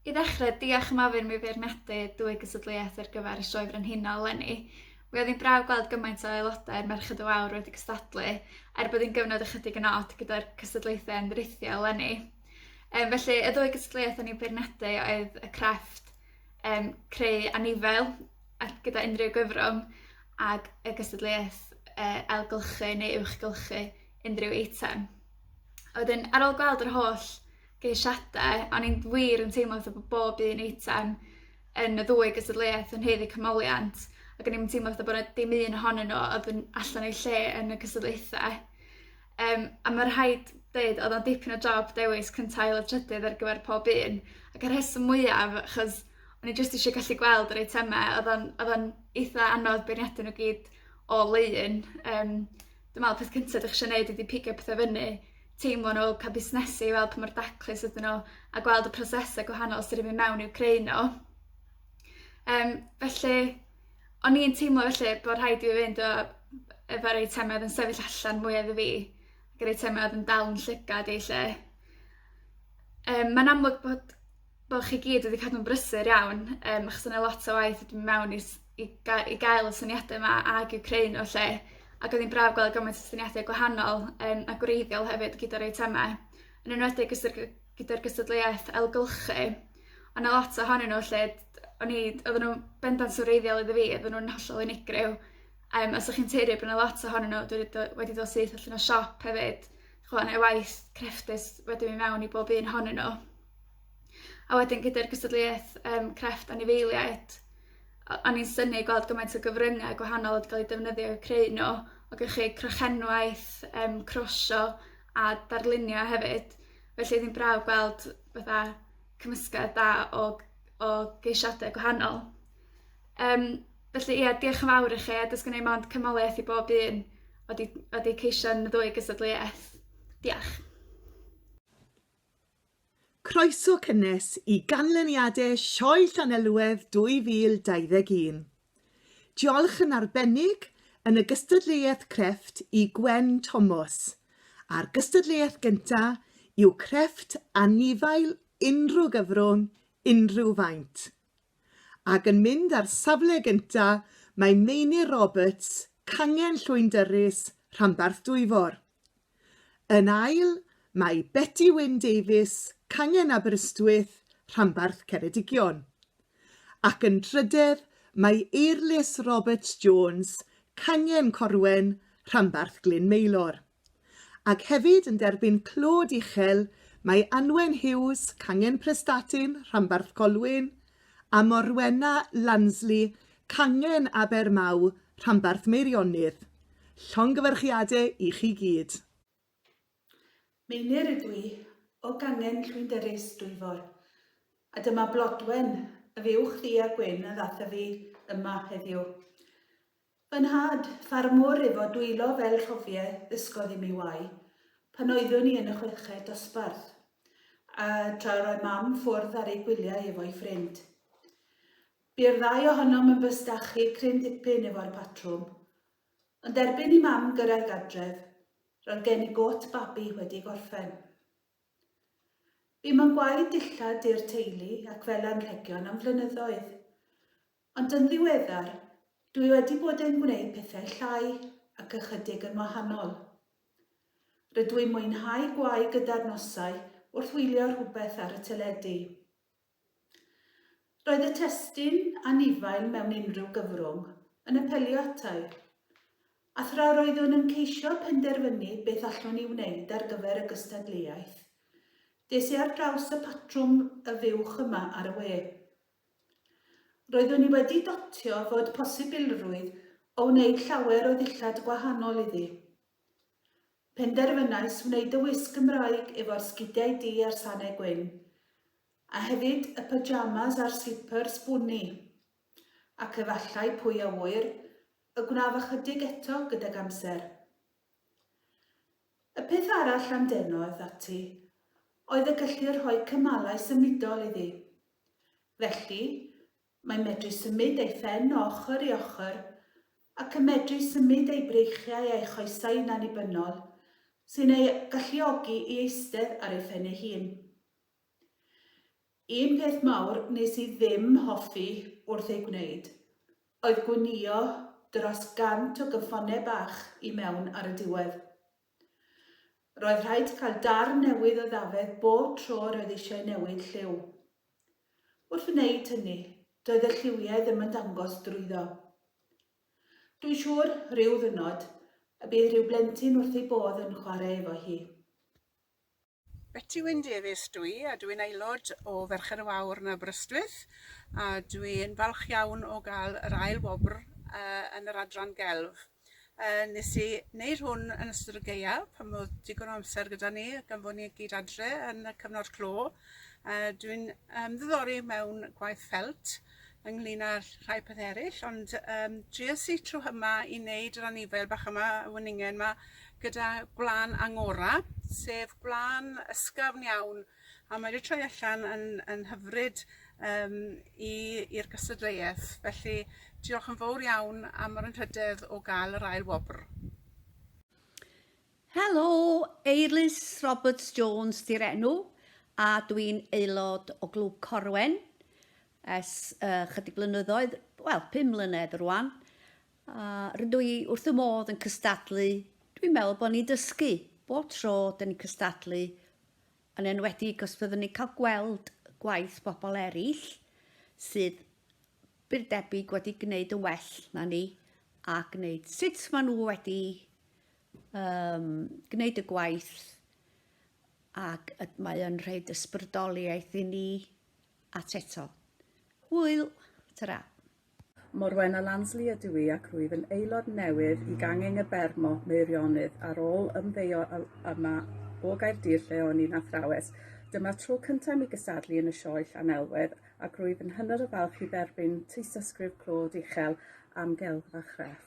I ddechrau, diolch am ofyn mi feirniadu dwy gystadleuaeth ar gyfer y sioe Frenhinol eleni. Mi oedd hi'n braf gweld gymaint o aelodau'r Merched y Wawr wedi cystadlu, bod hi'n gyfnod ychydig yn od gyda'r cystadlaethau endrithiol eleni. Felly, y ddwy gystadleuaeth o'n i'n feirniadu oedd y Crefft Anifail gyda unrhyw gyfrwng ac y gystadleuaeth ailgylchu neu uwchgylchu unrhyw eitem. Wedyn, ar ôl gweld yr holl geisiadau, o'n i'n wir yn teimlo fatha bod bob un eitem yn y ddwy gystadleuaeth yn haeddu cymoliant, ac o'n i'n teimlo fatha bod dim un ohonyn nhw oedd yn allan o'i lle yn y gystadleuaethau. A mae'r rhaid dweud, oedd o'n dipyn o job dewis cyntail y trydydd ar gyfer pob un, ac yr rheswm mwyaf, achos o'n i jyst eisiau gallu gweld yr eitemau, oedd o'n eitha anodd beirniadu nhw gyd o leun. Dwi'n meddwl peth cyntaf ydych eisiau gwneud ydy pigio pethau fyny, teimlo nhw, cael busnesu i weld pa mor daclus ydyn nhw, a gweld y prosesau gwahanol sydd wedi mynd mewn i'w creu nhw. Felly, o'n i'n teimlo felly bod rhaid i fi fynd efo'r eitemau oedd yn sefyll allan mwy iddo fi, ac yr eitemau oedd yn dal yn llygad i lle. Mae'n amlwg bod chi gyd wedi cadw'n brysur iawn, achos yna lot o waith wedi mynd mewn i gael y syniadau yma ag i'w creu nhw lle. Ac oedd hi'n braf gweld gymaint o syniadau gwahanol a gwreiddiol hefyd gyda'r eitemau. Yn enwedig gyda'r gystadleuaeth ailgylchu, ond lot ohonyn nhw lle, oedden nhw bendant yn wreiddiol iddo fi, oedden nhw'n hollol unigryw. Os ydych chi'n teiri bod yna lot ohonyn nhw wedi dod syth allan o siop hefyd, neu waith crefftus wedi mynd mewn i bob un ohonyn nhw. A wedyn gyda'r gystadleuaeth Crefft Anifail, o'n i'n synnu gweld gymaint o gyfryngau gwahanol wedi cael ei defnyddio i'w creu nhw, o gyda chi Frenhinol, crwsio a darlunio hefyd. Felly oedd hi'n braf gweld fatha cymysgedd da o geisiadau gwahanol. Felly ie, diolch yn fawr i chi, a does gen i mond cymoliaeth i bob un wedi ceisio yn y ddwy gystadleuaeth. Diolch. Croeso cynnes i Canlyniadau Sioe Llanelwedd 2021. Diolch yn arbennig yn y gystadleuaeth Crefft i Gwen Thomas, a'r gystadleuaeth gyntaf yw Crefft Anifail unrhyw gyfrwng, unrhyw faint. Ac yn mynd ar safle gyntaf mae Meinir Roberts, Cangen Llwyndyrus, Rhanbarth Dwyfor. Yn ail, mae Betty Wyn Davies, Cangen Aberystwyth, Rhanbarth Ceredigion. Ac yn drydedd, mae Eirlys Roberts Jones, Cangen Corwen, Rhanbarth Glyn Meilor. Ac hefyd yn derbyn clod uchel, mae Anwen Hughes, Cangen Prestatyn, Rhanbarth Colwyn, a Morwenna Lansley, Cangen Abermaw, Rhanbarth Meirionydd. Llongyfarchiadau i chi gyd. Meinir ydw i o Cangen Llwyndyrus Dwyfor, a dyma Blodwen, y fiwch ddi a gwyn a ddath fi yma heddiw. Fy nhad, ffarmwr efo dwylo fel rhofiau ddysgodd i mi wai, pan oeddwn ni yn y chweched dosbarth, a tra roi mam ffwrdd ar ei gwyliau efo'i ffrind. Bu'r ddau ohonom yn bystachu cryn dipyn efo'r patrwm, ond erbyn i mam gyrraedd gadref, roedd gen i got babi wedi gorffen. Bym yn gwaed dillad i'r teulu ac fel anrhegion am flynyddoedd, ond yn ddiweddar, dwi wedi bod yn gwneud pethau llai ac ychydig yn wahanol. Rydw i'n mwynhau gwau gyda'r nosau wrth wylio rhywbeth ar y teledu. Roedd y testun anifail mewn unrhyw gyfrwng yn apelio atai, a thra roeddwn yn ceisio penderfynu beth allwn i wneud ar gyfer y gystadleuaeth, des i ar draws y patrwm y fiwch yma ar y we. Roeddwn i wedi dotio fod posibilrwydd o wneud llawer o ddillad gwahanol iddi. Penderfynais wneud y wisg Gymraeg efo'r sgidiau du a'r sanau gwyn, a hefyd y pyjamas a'r slipers bwni, ac efallai pwy a wyr, y gnaf ychydig eto gydag amser. Y peth arall am denodd ati, oedd y gallu rhoi cymalau symudol iddi. Felly, mae'n medru symud ei phen o ochr i ochr, ac yn medru symud ei breichiau a'i choesau'n annibynnol, sy'n ei galluogi i eistedd ar ei phen ei hun. Un peth mawr nes i ddim hoffi wrth ei gwneud oedd gwnïo dros 100 o gyffonau bach i mewn ar y diwedd. Roedd rhaid cael darn newydd o ddafedd bob tro roedd eisiau newid lliw. Wrth wneud hynny, doedd y lliwiau ddim yn dangos drwyddo. Dwi'n siŵr rhyw ddynod y bydd rhyw blentyn wrth ei bodd yn chwarae efo hi. Beti Wyn Davies dwi, a dwi'n aelod o Ferched y Wawr yn Aberystwyth, a dwi'n falch iawn o gael yr ail wobr yn yr adran gelf. Nes i wneud hwn yn ystod y gaeaf, pan oedd digon o amser gyda ni, gan fod ni gyd adre yn y cyfnod clo. Dwi'n ddiddori mewn gwaith ffelt ynglyn â rhai peth eraill, ond dries i trwy hyma i wneud yr anifail bach yma, y wyningen yma, gyda gwlan angora, sef gwlan ysgafn iawn, a mae wedi troi allan yn hyfryd i'r cystadleuaeth. Felly diolch yn fawr iawn am yr anrhydedd o gael yr ail wobr. Helo, Eilis Roberts Jones di'r enw, a dwi'n aelod o glwb Corwen chydig blynyddoedd, wel, 5 mlynedd rwan. Rydw i wrth y modd yn cystadlu. Dwi'n meddwl bod ni'n dysgu bob tro dyn ni'n cystadlu, yn enwedig os byddwn ni'n cael gweld gwaith bobl eraill sydd byr debyg wedi gwneud yn well na ni, a gwneud sut maen nhw wedi gwneud y gwaith, ac mae yn rhaid ysbrydoliaeth i ni at eto. Hwyl, tara. Morwenna Lansley ydw i ac rwyf yn aelod newydd i gangin y Bermo Meirionydd ar ôl ymddeio yma o Gaerdydd lle o'n i'n athrawes. Dyma tro cyntaf mi gysadlu yn y sioe Llanelwedd ac rwyf yn hynod o falch i dderbyn tystysgrif clod uchel am gelf a Crefft.